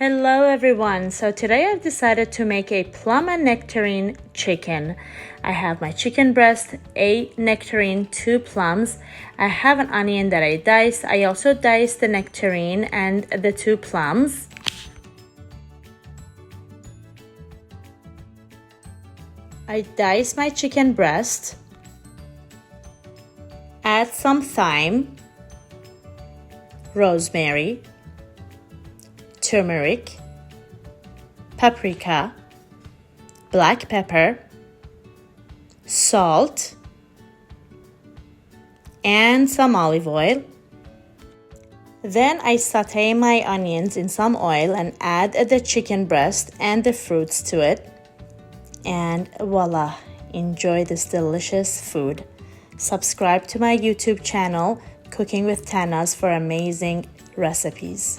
Hello everyone. So today I've decided to make a plum and nectarine chicken. I have my chicken breast, a nectarine, 2 plums. I have an onion that I diced. I also diced the nectarine and the 2 plums. I diced my chicken breast. Add some thyme, rosemary, turmeric, paprika, black pepper, salt, and some olive oil. Then I saute my onions in some oil and add the chicken breast and the fruits to it. And voila, enjoy this delicious food. Subscribe to my YouTube channel, Cooking with Tanas, for amazing recipes.